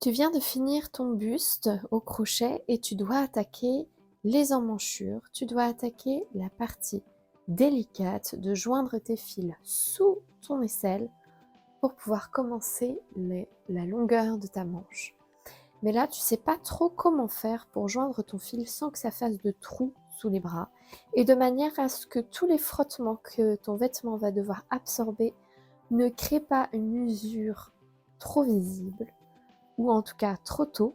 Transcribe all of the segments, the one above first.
Tu viens de finir ton buste au crochet et tu dois attaquer les emmanchures, tu dois attaquer la partie délicate de joindre tes fils sous ton aisselle pour pouvoir commencer la longueur de ta manche. Mais là, tu sais pas trop comment faire pour joindre ton fil sans que ça fasse de trous sous les bras et de manière à ce que tous les frottements que ton vêtement va devoir absorber ne créent pas une usure trop visible ou en tout cas trop tôt.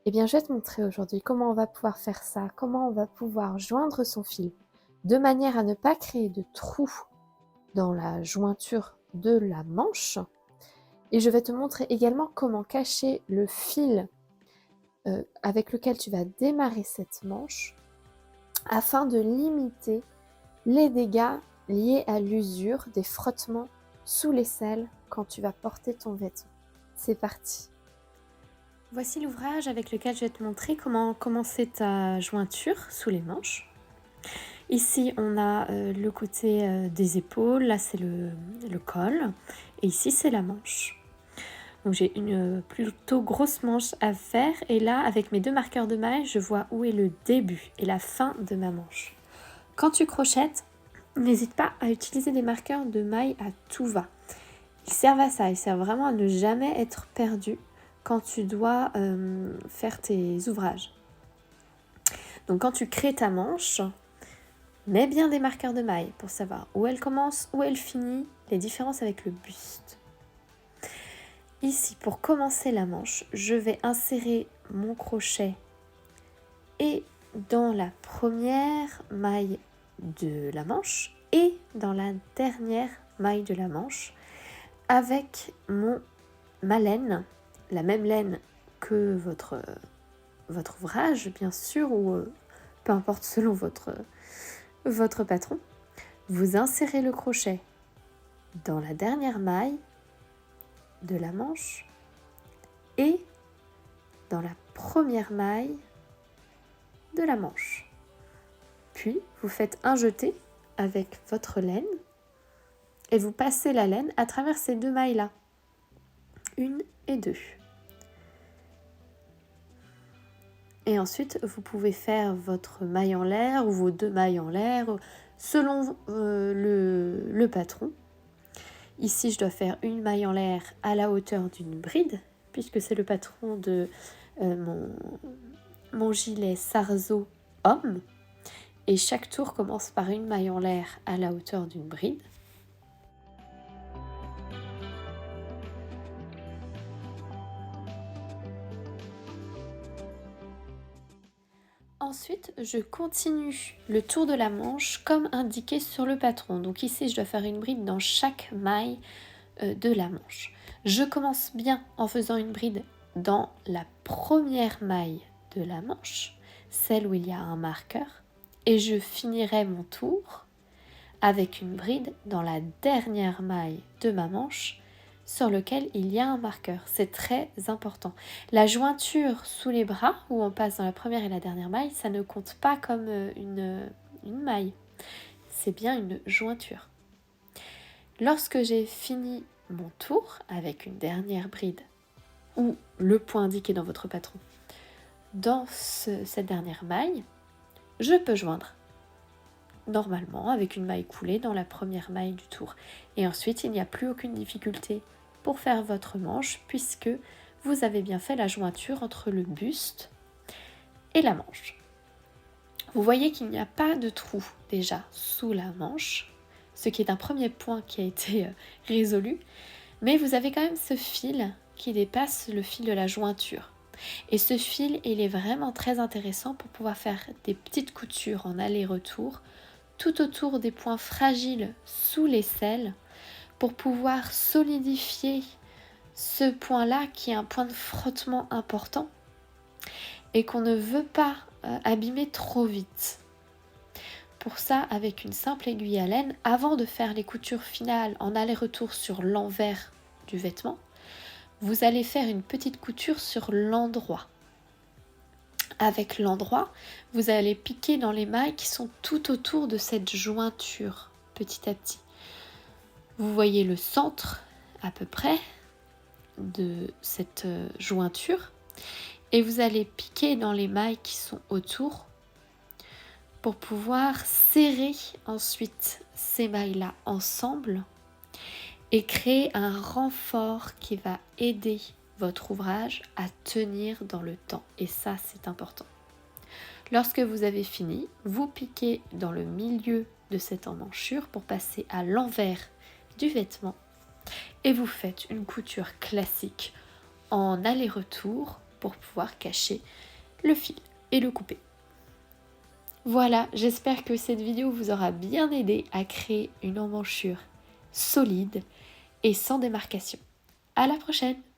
Eh bien, je vais te montrer aujourd'hui comment on va pouvoir faire ça, comment on va pouvoir joindre son fil de manière à ne pas créer de trous dans la jointure de la manche. Et je vais te montrer également comment cacher le fil avec lequel tu vas démarrer cette manche afin de limiter les dégâts liés à l'usure des frottements sous l'aisselle quand tu vas porter ton vêtement. C'est parti! Voici l'ouvrage avec lequel je vais te montrer comment commencer ta jointure sous les manches. Ici, on a le côté des épaules, là c'est le col, et ici c'est la manche. Donc j'ai une plutôt grosse manche à faire, et là avec mes deux marqueurs de maille, je vois où est le début et la fin de ma manche. Quand tu crochettes, n'hésite pas à utiliser des marqueurs de maille à tout va. Ils servent à ça, ils servent vraiment à ne jamais être perdu quand tu dois faire tes ouvrages. Donc quand tu crées ta manche, mets bien des marqueurs de maille pour savoir où elle commence, où elle finit, les différences avec le buste. Ici, pour commencer la manche, je vais insérer mon crochet et dans la première maille de la manche et dans la dernière maille de la manche avec ma laine, la même laine que votre ouvrage, bien sûr, ou peu importe selon votre patron. Vous insérez le crochet dans la dernière maille de la manche et dans la première maille de la manche. Puis, vous faites un jeté avec votre laine et vous passez la laine à travers ces deux mailles-là. 1 et 2. Et ensuite, vous pouvez faire votre maille en l'air ou vos deux mailles en l'air selon le patron. Ici, je dois faire une maille en l'air à la hauteur d'une bride, puisque c'est le patron de mon gilet Sarzo homme. Et chaque tour commence par une maille en l'air à la hauteur d'une bride. Ensuite, je continue le tour de la manche comme indiqué sur le patron. Donc ici, je dois faire une bride dans chaque maille de la manche. Je commence bien en faisant une bride dans la première maille de la manche, celle où il y a un marqueur, et je finirai mon tour avec une bride dans la dernière maille de ma manche sur lequel il y a un marqueur. C'est très important. La jointure sous les bras, où on passe dans la première et la dernière maille, ça ne compte pas comme une maille. C'est bien une jointure. Lorsque j'ai fini mon tour avec une dernière bride ou le point indiqué dans votre patron dans cette dernière maille, je peux joindre normalement avec une maille coulée dans la première maille du tour. Et ensuite, il n'y a plus aucune difficulté pour faire votre manche puisque vous avez bien fait la jointure entre le buste et la manche. Vous voyez qu'il n'y a pas de trou déjà sous la manche, ce qui est un premier point qui a été résolu, mais vous avez quand même ce fil qui dépasse le fil de la jointure. Et ce fil, il est vraiment très intéressant pour pouvoir faire des petites coutures en aller-retour tout autour des points fragiles sous l'aisselle pour pouvoir solidifier ce point-là qui est un point de frottement important et qu'on ne veut pas abîmer trop vite. Pour ça, avec une simple aiguille à laine, avant de faire les coutures finales en aller-retour sur l'envers du vêtement, vous allez faire une petite couture sur l'endroit. Avec l'endroit, vous allez piquer dans les mailles qui sont tout autour de cette jointure, petit à petit. Vous voyez le centre à peu près de cette jointure et vous allez piquer dans les mailles qui sont autour pour pouvoir serrer ensuite ces mailles-là ensemble et créer un renfort qui va aider votre ouvrage à tenir dans le temps. Et ça, c'est important. Lorsque vous avez fini, vous piquez dans le milieu de cette emmanchure pour passer à l'envers du vêtement et vous faites une couture classique en aller-retour pour pouvoir cacher le fil et le couper. Voilà, j'espère que cette vidéo vous aura bien aidé à créer une emmanchure solide et sans démarcation. À la prochaine!